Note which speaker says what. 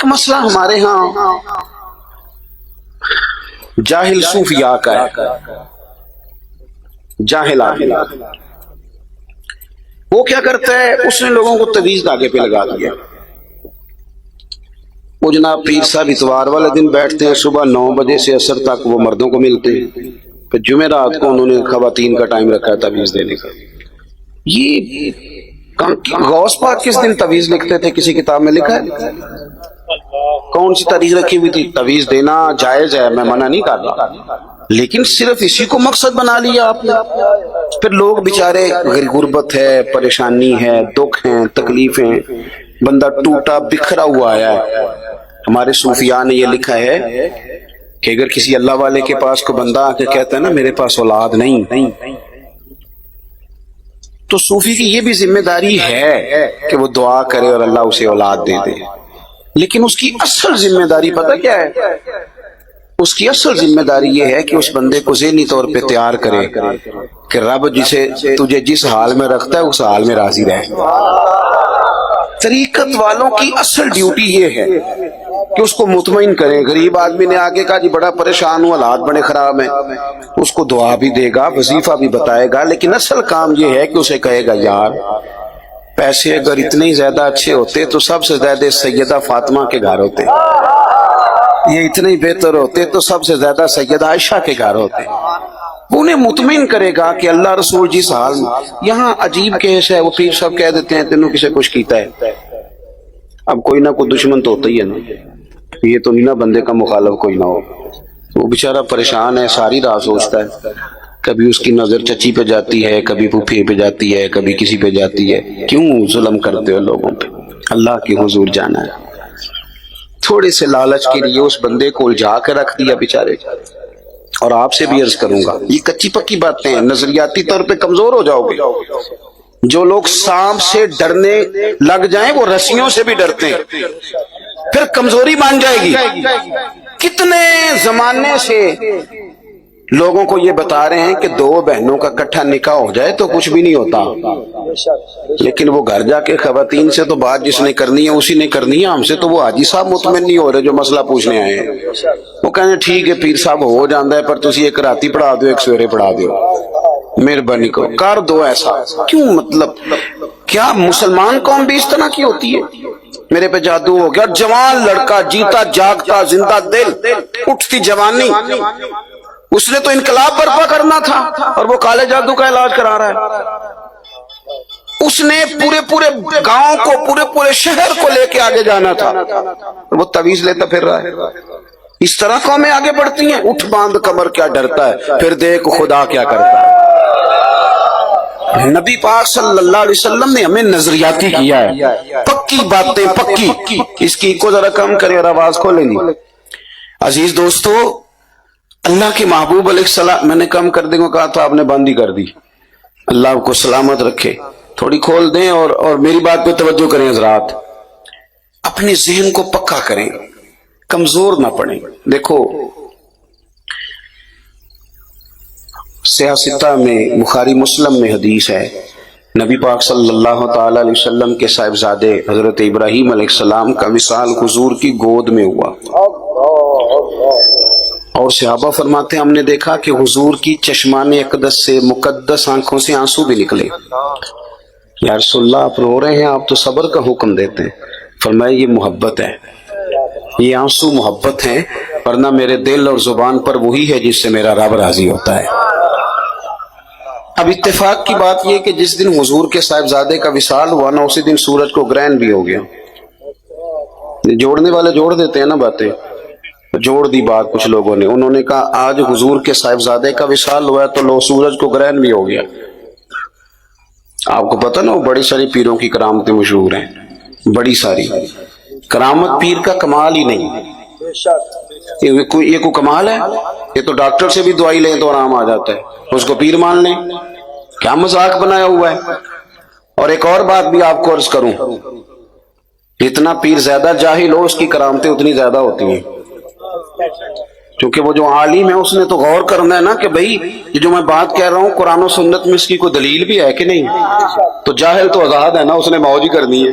Speaker 1: ایک مسئلہ ہمارے ہاں جاہل صوفیاء کا ہے، جاہل آدمی وہ کیا کرتا ہے، اس نے لوگوں کو تعویذ دھاگے پہ لگا دیا۔ وہ جناب پیر صاحب اتوار والے دن بیٹھتے ہیں، صبح 9 بجے سے عصر تک وہ مردوں کو ملتے ہیں، پھر جمعرات کو انہوں نے خواتین کا ٹائم رکھا ہے تعویذ دینے کا۔ یہ غوث پاک کس دن تعویذ لکھتے تھے؟ کسی کتاب میں لکھا ہے؟ کون سی تاریخ رکھی ہوئی تھی؟ تعویذ دینا جائز ہے، میں منع نہیں کر رہا، لیکن صرف اسی کو مقصد بنا لیا آپ نے۔ پھر لوگ بیچارے، غربت ہے، پریشانی ہے، دکھ ہیں، تکلیفیں، بندہ ٹوٹا بکھرا ہوا آیا ہے۔ ہمارے صوفیاء نے یہ لکھا ہے کہ اگر کسی اللہ والے کے پاس کو بندہ آ کے کہتا ہے نا میرے پاس اولاد نہیں، تو صوفی کی یہ بھی ذمہ داری ہے کہ وہ دعا کرے اور اللہ اسے اولاد دے دے، لیکن اس کی اصل ذمہ داری پتہ کیا ہے؟ اس کی اصل ذمہ داری یہ ہے کہ اس بندے کو ذہنی طور پہ تیار کرے کہ رب جسے تجھے جس حال میں رکھتا ہے اس حال میں راضی رہے۔ طریقت والوں کی اصل ڈیوٹی یہ ہے کہ اس کو مطمئن کرے۔ غریب آدمی نے آگے کہا جی بڑا پریشان ہوں، حالات بڑے خراب ہیں، اس کو دعا بھی دے گا، وظیفہ بھی بتائے گا، لیکن اصل کام یہ ہے کہ اسے کہے گا یار پیسے اگر اتنے ہی زیادہ اچھے ہوتے تو سب سے زیادہ سیدہ فاطمہ کے گھر ہوتے، یہ اتنے ہی بہتر ہوتے تو سب سے زیادہ سیدہ عائشہ کے گھر ہوتے۔ انہیں مطمئن کرے گا کہ اللہ رسول جس حال میں۔ یہاں عجیب کیس ہے، وہ پیر صاحب کہہ دیتے ہیں تینوں کسے کچھ کیتا ہے۔ اب کوئی نہ کوئی دشمن تو ہوتا ہی ہے نا، یہ تو نہیں نا بندے کا مخالف کوئی نہ ہو۔ وہ بیچارہ پریشان ہے، ساری رات سوچتا ہے، کبھی اس کی نظر چچی پہ جاتی ہے، کبھی پھوپھی پہ جاتی ہے، کبھی کسی پہ جاتی ہے۔ کیوں ظلم کرتے ہو لوگوں پہ؟ اللہ کی حضور جانا ہے۔ تھوڑے سے لالچ کے لیے اس بندے کو الجھا کے رکھ دیا بیچارے۔ اور آپ سے بھی عرض کروں گا، یہ کچی پکی باتیں ہیں، نظریاتی طور پہ کمزور ہو جاؤ گے۔ جو لوگ سانپ سے ڈرنے لگ جائیں وہ رسیوں سے بھی ڈرتے ہیں، پھر کمزوری مان جائے گی۔ کتنے زمانے سے لوگوں کو یہ بتا رہے ہیں کہ 2 بہنوں کا اکٹھا نکاح ہو جائے تو کچھ بھی نہیں ہوتا، لیکن وہ گھر جا کے خواتین سے تو بات جس نے کرنی ہے اسی نے کرنی ہے۔ ہم سے تو وہ حاجی صاحب مطمئن نہیں ہو رہے جو مسئلہ پوچھنے آئے ہیں۔ وہ کہیں ٹھیک ہے پیر صاحب ہو جاندہ ہے، پر تسی ایک راتی پڑھا دو ایک سویرے پڑھا دو، مہربانی کرو کر دو ایسا۔ کیوں؟ مطلب کیا مسلمان قوم بھی اس طرح کی ہوتی ہے؟ میرے پہ جادو ہو گیا، جوان لڑکا، جیتا جاگتا زندہ دل، اٹھتی جوانی، اس نے تو انقلاب برپا کرنا تھا اور وہ کالے جادو کا علاج کرا رہا ہے۔ اس نے پورے گاؤں کو، پورے شہر کو لے کے آگے جانا تھا، وہ تعویذ لیتا پھر رہا ہے۔ اس طرح قومیں آگے بڑھتی ہیں۔ اٹھ باندھ کمر کیا ڈرتا ہے، پھر دیکھ خدا کیا کرتا ہے۔ نبی پاک صلی اللہ علیہ وسلم نے ہمیں نظریاتی کیا ہے، پکی باتیں پکی۔ اس کی کو ذرا کم کرے اور آواز کھولے نہیں۔ عزیز دوستو، اللہ کے محبوب علیہ السلام، میں نے کم کر دیں کو کہا تو آپ نے بند ہی کر دی۔ اللہ آپ کو سلامت رکھے، تھوڑی کھول دیں اور میری بات پہ توجہ کریں حضرات۔ اپنے ذہن کو پکا کریں، کمزور نہ پڑیں۔ دیکھو سیاستہ میں، بخاری مسلم میں حدیث ہے، نبی پاک صلی اللہ تعالی علیہ وسلم کے صاحبزادے حضرت ابراہیم علیہ السلام کا وصال حضور کی گود میں ہوا، اور صحابہ فرماتے ہیں ہم نے دیکھا کہ حضور کی چشمان اقدس سے، مقدس آنکھوں سے آنسو بھی نکلے۔ یا رسول اللہ آپ رو رہے ہیں، آپ تو صبر کا حکم دیتے ہیں۔ فرمایا یہ محبت ہے، یہ آنسو محبت ہیں، ورنہ میرے دل اور زبان پر وہی ہے جس سے میرا رب راضی ہوتا ہے۔ اب اتفاق کی بات یہ کہ جس دن حضور کے صاحبزادے کا وصال ہوا نا، اسی دن سورج کو گرہن بھی ہو گیا۔ جوڑنے والے جوڑ دیتے ہیں نا باتیں، جوڑ دی بات کچھ لوگوں نے، انہوں نے کہا آج حضور کے صاحبزادے کا وصال ہوا ہے تو لو سورج کو گرہن بھی ہو گیا۔ آپ کو پتہ نا وہ بڑی ساری پیروں کی کرامتیں مشہور ہیں، بڑی ساری کرامت پیر کا کمال ہی نہیں، یہ کوئی کمال ہے؟ یہ تو ڈاکٹر سے بھی دوائی لیں تو آرام آ جاتا ہے، اس کو پیر مان لیں؟ کیا مذاق بنایا ہوا ہے۔ اور ایک اور بات بھی آپ کو عرض کروں، جتنا پیر زیادہ جاہل ہو اس کی کرامتیں اتنی زیادہ ہوتی ہیں، کیونکہ وہ جو عالم ہے اس نے تو غور کرنا ہے نا کہ بھئی یہ جو میں بات کہہ رہا ہوں قرآن و سنت میں اس کی کوئی دلیل بھی ہے کہ نہیں۔ تو جاہل تو آزاد ہے نا، اس نے موج ہی کرنی ہے۔